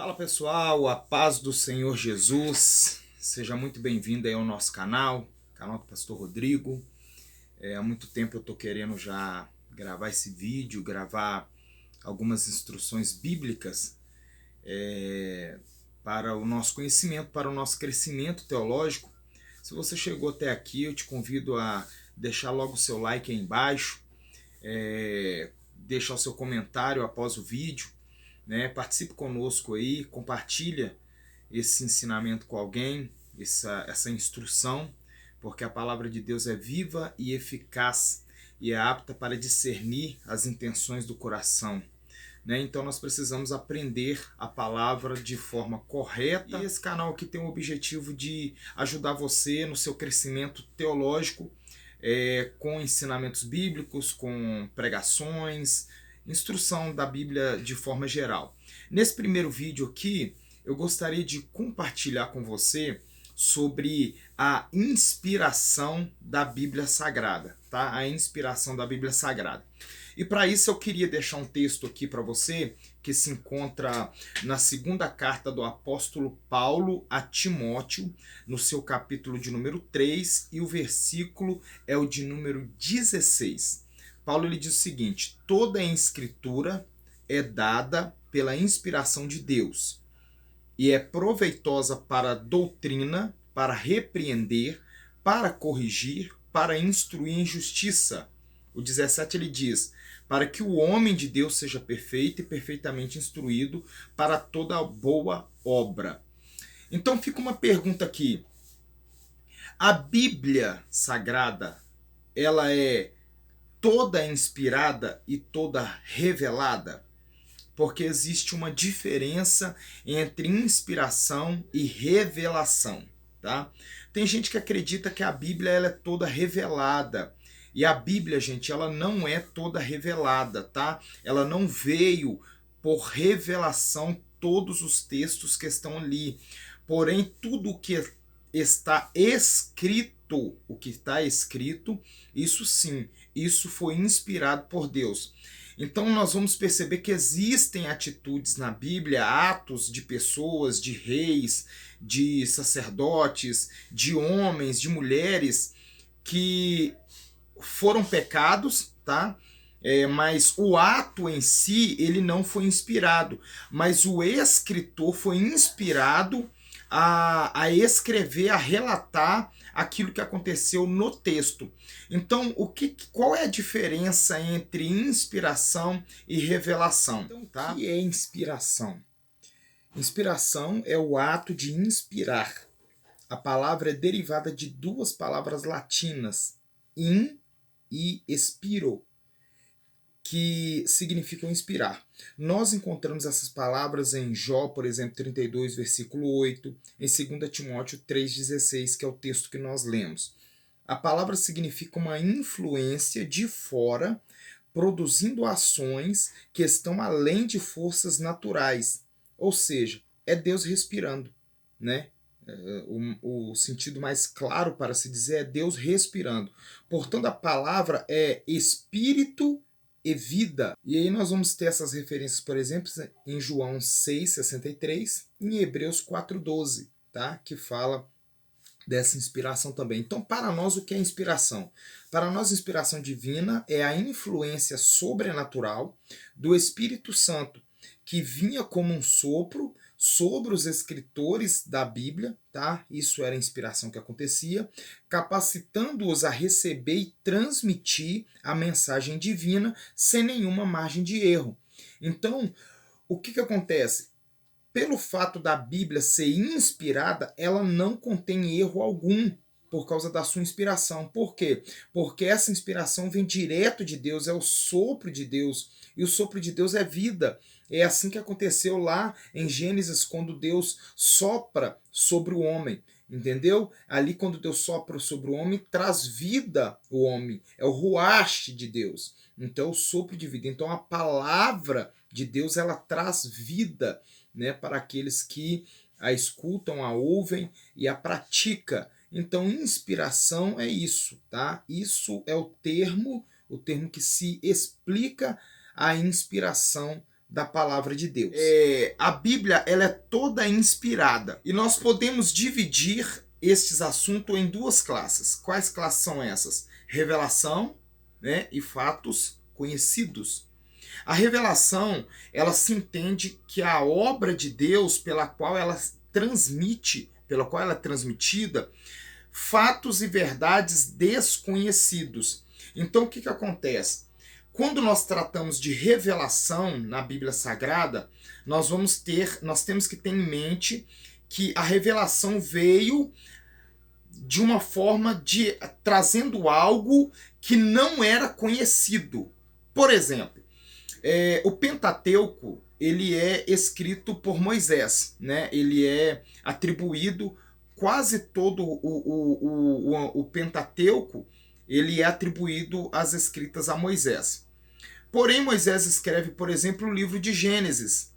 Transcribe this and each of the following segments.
Fala pessoal, a paz do Senhor Jesus, seja muito bem-vindo aí ao nosso canal do Pastor Rodrigo. Há muito tempo eu tô querendo já gravar esse vídeo, gravar algumas instruções bíblicas para o nosso conhecimento, para o nosso crescimento teológico. Se você chegou até aqui, eu te convido a deixar logo o seu like aí embaixo, deixar o seu comentário após o vídeo. Participe conosco aí, compartilha esse ensinamento com alguém, essa instrução, porque a palavra de Deus é viva e eficaz e é apta para discernir as intenções do coração. Então nós precisamos aprender a palavra de forma correta. E esse canal aqui tem o objetivo de ajudar você no seu crescimento teológico, com ensinamentos bíblicos, com pregações, instrução da Bíblia de forma geral. Nesse primeiro vídeo aqui, eu gostaria de compartilhar com você sobre a inspiração da Bíblia Sagrada, tá? A inspiração da Bíblia Sagrada. E para isso eu queria deixar um texto aqui para você que se encontra na segunda carta do apóstolo Paulo a Timóteo, no seu capítulo de número 3, e o versículo é o de número 16. Paulo ele diz o seguinte: toda a escritura é dada pela inspiração de Deus e é proveitosa para a doutrina, para repreender, para corrigir, para instruir em justiça. O 17 ele diz: para que o homem de Deus seja perfeito e perfeitamente instruído para toda boa obra. Então fica uma pergunta aqui: a Bíblia Sagrada, ela é toda inspirada e toda revelada? Porque existe uma diferença entre inspiração e revelação, tá? Tem gente que acredita que a Bíblia ela é toda revelada. E a Bíblia, gente, ela não é toda revelada, tá? Ela não veio por revelação todos os textos que estão ali. Porém, tudo o que está escrito, isso sim, isso foi inspirado por Deus. Então nós vamos perceber que existem atitudes na Bíblia, atos de pessoas, de reis, de sacerdotes, de homens, de mulheres, que foram pecados, tá? Mas o ato em si, ele não foi inspirado. Mas o escritor foi inspirado a escrever, a relatar aquilo que aconteceu no texto. Então, qual é a diferença entre inspiração e revelação? Então, tá? O que é inspiração? Inspiração é o ato de inspirar. A palavra é derivada de duas palavras latinas, in e spiro, que significam inspirar. Nós encontramos essas palavras em Jó, por exemplo, 32, versículo 8, em 2 Timóteo 3,16, que é o texto que nós lemos. A palavra significa uma influência de fora, produzindo ações que estão além de forças naturais. Ou seja, é Deus respirando, né? O sentido mais claro para se dizer é Deus respirando. Portanto, a palavra é espírito e vida. E aí nós vamos ter essas referências, por exemplo, em João 6,63 e em Hebreus 4,12, tá? Que fala dessa inspiração também. Então, para nós, o que é inspiração? Para nós, inspiração divina é a influência sobrenatural do Espírito Santo, que vinha como um sopro sobre os escritores da Bíblia, tá? Isso era a inspiração que acontecia, capacitando-os a receber e transmitir a mensagem divina sem nenhuma margem de erro. Então, o que acontece? Pelo fato da Bíblia ser inspirada, ela não contém erro algum por causa da sua inspiração. Por quê? Porque essa inspiração vem direto de Deus, é o sopro de Deus. E o sopro de Deus é vida. É assim que aconteceu lá em Gênesis, quando Deus sopra sobre o homem. Entendeu? Ali, quando Deus sopra sobre o homem, traz vida o homem. É o ruach de Deus. Então, é o sopro de vida. Então, a palavra de Deus, ela traz vida, né, para aqueles que a escutam, a ouvem e a praticam. Então, inspiração é isso, tá? Isso é o termo que se explica a inspiração da palavra de Deus. A Bíblia ela é toda inspirada e nós podemos dividir estes assuntos em duas classes. Quais classes são essas? Revelação, né, e fatos conhecidos. A revelação, ela se entende que a obra de Deus pela qual ela transmite, pela qual ela é transmitida, fatos e verdades desconhecidos. Então o que acontece? Quando nós tratamos de revelação na Bíblia Sagrada, nós temos que ter em mente que a revelação veio de uma forma de trazendo algo que não era conhecido. Por exemplo, o Pentateuco ele é escrito por Moisés, né? Ele é atribuído quase todo o Pentateuco ele é atribuído às escritas a Moisés. Porém, Moisés escreve, por exemplo, o livro de Gênesis.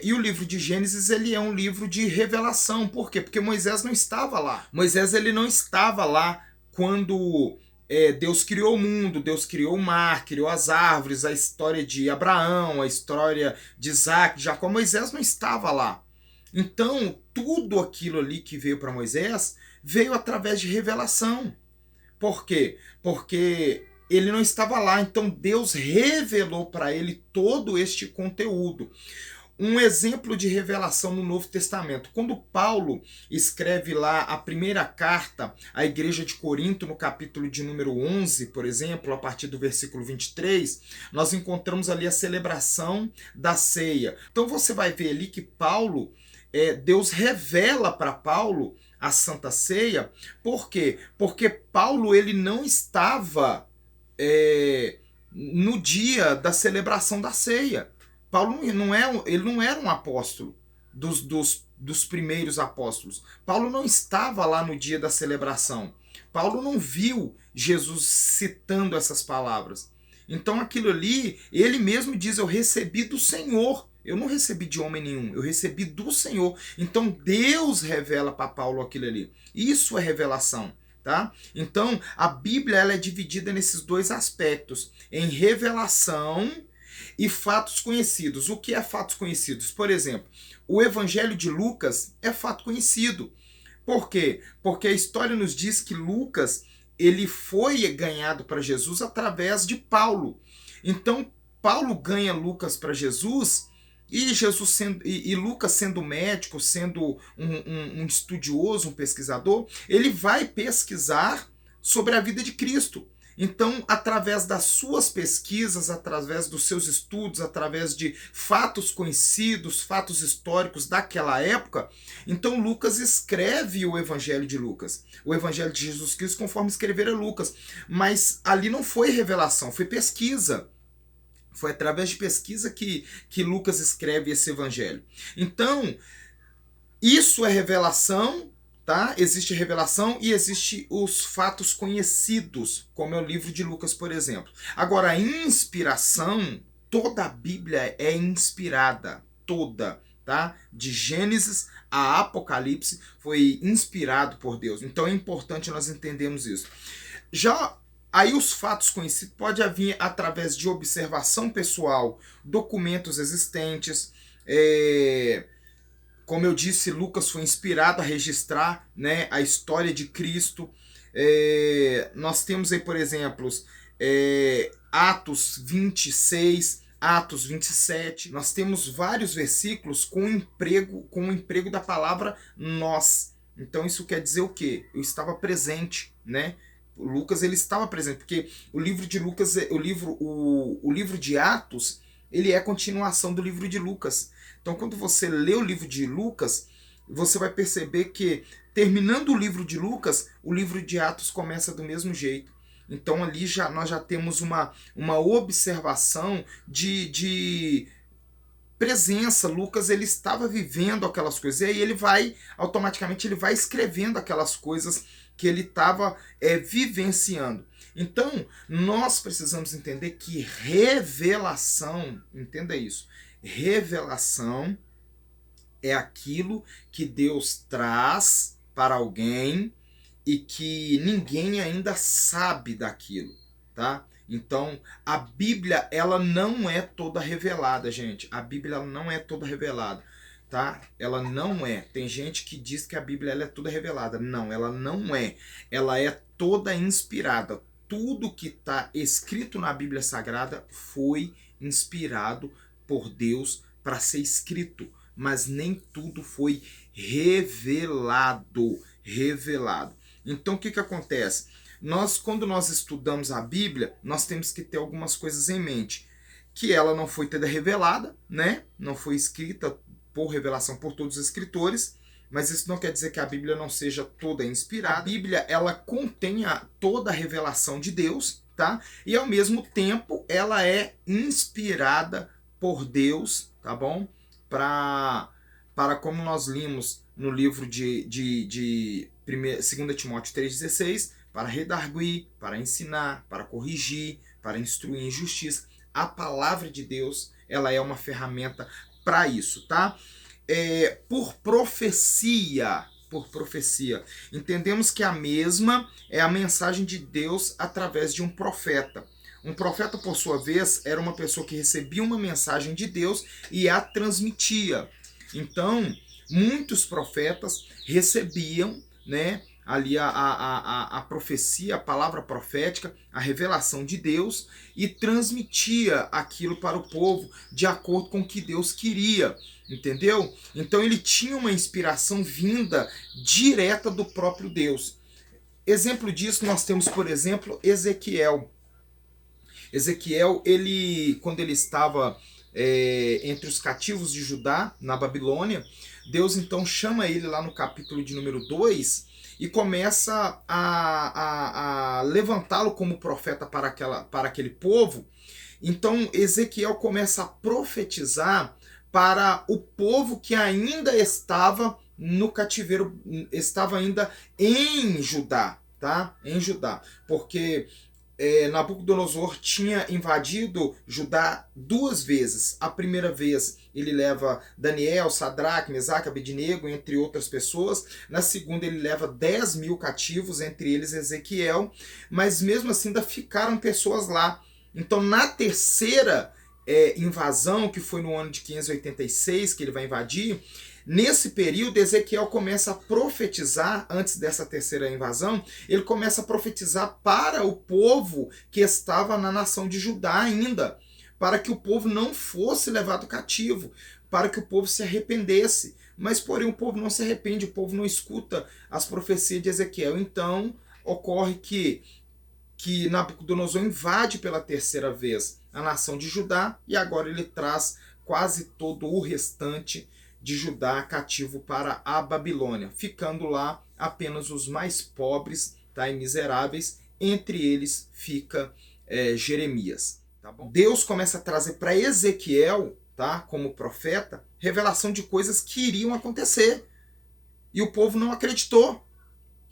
E o livro de Gênesis ele é um livro de revelação. Por quê? Porque Moisés não estava lá. Moisés ele não estava lá quando Deus criou o mundo, Deus criou o mar, criou as árvores, a história de Abraão, a história de Isaac, de Jacó. Moisés não estava lá. Então, tudo aquilo ali que veio para Moisés veio através de revelação. Por quê? Porque ele não estava lá, então Deus revelou para ele todo este conteúdo. Um exemplo de revelação no Novo Testamento. Quando Paulo escreve lá a primeira carta à igreja de Corinto, no capítulo de número 11, por exemplo, a partir do versículo 23, nós encontramos ali a celebração da ceia. Então você vai ver ali que Paulo, Deus revela para Paulo a Santa Ceia. Por quê? Porque Paulo ele não estava no dia da celebração da ceia. Paulo ele não era um apóstolo dos primeiros apóstolos. Paulo não estava lá no dia da celebração. Paulo não viu Jesus citando essas palavras. Então aquilo ali, ele mesmo diz, eu recebi do Senhor. Eu não recebi de homem nenhum, eu recebi do Senhor. Então Deus revela para Paulo aquilo ali. Isso é revelação. Tá? Então, a Bíblia ela é dividida nesses dois aspectos, em revelação e fatos conhecidos. O que é fatos conhecidos? Por exemplo, o Evangelho de Lucas é fato conhecido. Por quê? Porque a história nos diz que Lucas ele foi ganhado para Jesus através de Paulo. Então, Paulo ganha Lucas para Jesus. E Lucas, sendo médico, sendo um estudioso, um pesquisador, ele vai pesquisar sobre a vida de Cristo. Então, através das suas pesquisas, através dos seus estudos, através de fatos conhecidos, fatos históricos daquela época, então Lucas escreve o Evangelho de Lucas, o Evangelho de Jesus Cristo, conforme escrevera Lucas. Mas ali não foi revelação, foi pesquisa. Foi através de pesquisa que Lucas escreve esse evangelho. Então, isso é revelação, tá? Existe revelação e existe os fatos conhecidos, como é o livro de Lucas, por exemplo. Agora, a inspiração, toda a Bíblia é inspirada, toda, tá? De Gênesis a Apocalipse foi inspirado por Deus. Então é importante nós entendermos isso. Já aí os fatos conhecidos podem vir através de observação pessoal, documentos existentes. Como eu disse, Lucas foi inspirado a registrar, né, a história de Cristo. Nós temos aí, por exemplo, Atos 26, Atos 27. Nós temos vários versículos com o emprego da palavra nós. Então isso quer dizer o quê? Eu estava presente, né? Lucas ele estava presente, porque o livro de Lucas, o livro de Atos, ele é a continuação do livro de Lucas. Então, quando você lê o livro de Lucas, você vai perceber que, terminando o livro de Lucas, o livro de Atos começa do mesmo jeito. Então, ali nós já temos uma observação de presença. Lucas ele estava vivendo aquelas coisas, e aí ele vai, automaticamente, ele vai escrevendo aquelas coisas que ele estava vivenciando. Então, nós precisamos entender que revelação, entenda isso, revelação é aquilo que Deus traz para alguém e que ninguém ainda sabe daquilo. tá? Então, a Bíblia, ela não é toda revelada, gente. A Bíblia ela não é toda revelada, tá? Ela não é. Tem gente que diz que a Bíblia ela é toda revelada. Não, ela não é. Ela é toda inspirada. Tudo que está escrito na Bíblia Sagrada foi inspirado por Deus para ser escrito, mas nem tudo foi revelado. Revelado. Então, o que acontece? Quando nós estudamos a Bíblia, nós temos que ter algumas coisas em mente. Que ela não foi toda revelada, né? Não foi escrita por revelação por todos os escritores, mas isso não quer dizer que a Bíblia não seja toda inspirada. A Bíblia, ela contém toda a revelação de Deus, tá? E ao mesmo tempo, ela é inspirada por Deus, tá bom? Para como nós limos no livro de 2 Timóteo 3,16, para redarguir, para ensinar, para corrigir, para instruir em justiça. A palavra de Deus, ela é uma ferramenta para isso, tá? Por profecia, entendemos que a mesma é a mensagem de Deus através de um profeta. Um profeta, por sua vez, era uma pessoa que recebia uma mensagem de Deus e a transmitia. Então, muitos profetas recebiam, né, ali a profecia, a palavra profética, a revelação de Deus e transmitia aquilo para o povo de acordo com o que Deus queria, entendeu? Então ele tinha uma inspiração vinda direta do próprio Deus. Exemplo disso nós temos, por exemplo, Ezequiel. Ezequiel, quando ele estava entre os cativos de Judá, na Babilônia, Deus então chama ele lá no capítulo de número 2 e começa a levantá-lo como profeta para aquele povo. Então Ezequiel começa a profetizar para o povo que ainda estava no cativeiro, estava ainda em Judá, tá? Em Judá, porque Nabucodonosor tinha invadido Judá 2 vezes. A primeira vez ele leva Daniel, Sadraque, Mesaque, Abednego, entre outras pessoas. Na segunda ele leva 10.000 cativos, entre eles Ezequiel. Mas mesmo assim ainda ficaram pessoas lá. Então na terceira invasão, que foi no ano de 586 que ele vai invadir, nesse período, Ezequiel começa a profetizar, antes dessa terceira invasão, ele começa a profetizar para o povo que estava na nação de Judá ainda, para que o povo não fosse levado cativo, para que o povo se arrependesse. Mas, porém, o povo não se arrepende, o povo não escuta as profecias de Ezequiel. Então, ocorre que Nabucodonosor invade pela terceira vez a nação de Judá e agora ele traz quase todo o restante de Judá cativo para a Babilônia, ficando lá apenas os mais pobres, tá, e miseráveis. Entre eles fica Jeremias. Tá bom? Deus começa a trazer para Ezequiel, tá, como profeta, revelação de coisas que iriam acontecer. E o povo não acreditou.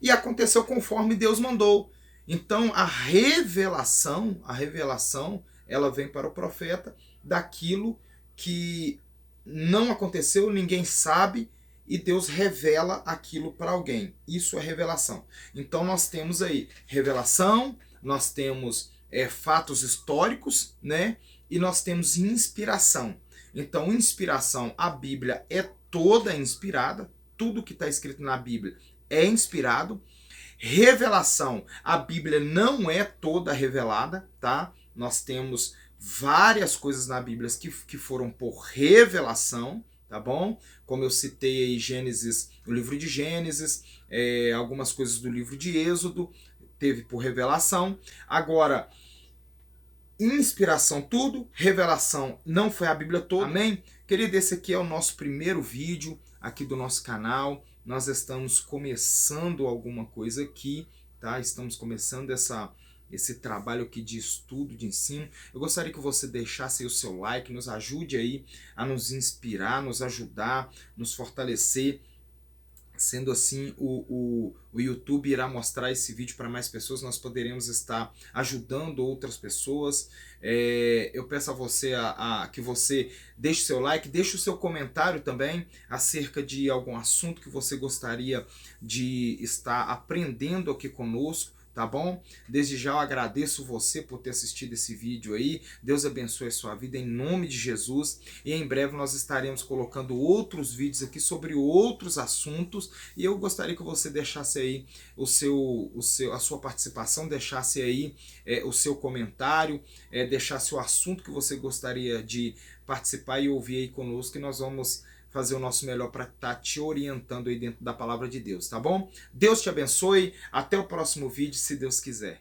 E aconteceu conforme Deus mandou. Então a revelação, ela vem para o profeta daquilo que não aconteceu, ninguém sabe, e Deus revela aquilo para alguém. Isso é revelação. Então nós temos aí revelação, nós temos fatos históricos, né? E nós temos inspiração. Então, inspiração, a Bíblia é toda inspirada, tudo que está escrito na Bíblia é inspirado. Revelação, a Bíblia não é toda revelada, tá? Nós temos várias coisas na Bíblia que foram por revelação, tá bom? Como eu citei aí Gênesis, o livro de Gênesis, algumas coisas do livro de Êxodo, teve por revelação. Agora, inspiração tudo, revelação não foi a Bíblia toda, amém? Querido, esse aqui é o nosso primeiro vídeo aqui do nosso canal. Nós estamos começando alguma coisa aqui, tá? Estamos começando esse trabalho aqui de estudo, de ensino. Eu gostaria que você deixasse aí o seu like, nos ajude aí a nos inspirar, nos ajudar, nos fortalecer. Sendo assim, o YouTube irá mostrar esse vídeo para mais pessoas, nós poderemos estar ajudando outras pessoas. Eu peço a você que você deixe o seu like, deixe o seu comentário também acerca de algum assunto que você gostaria de estar aprendendo aqui conosco, tá bom? Desde já eu agradeço você por ter assistido esse vídeo aí. Deus abençoe a sua vida em nome de Jesus. E em breve nós estaremos colocando outros vídeos aqui sobre outros assuntos. E eu gostaria que você deixasse aí a sua participação, deixasse aí o seu comentário, deixasse o assunto que você gostaria de participar e ouvir aí conosco, que nós vamos fazer o nosso melhor para estar te orientando aí dentro da palavra de Deus, tá bom? Deus te abençoe, até o próximo vídeo, se Deus quiser.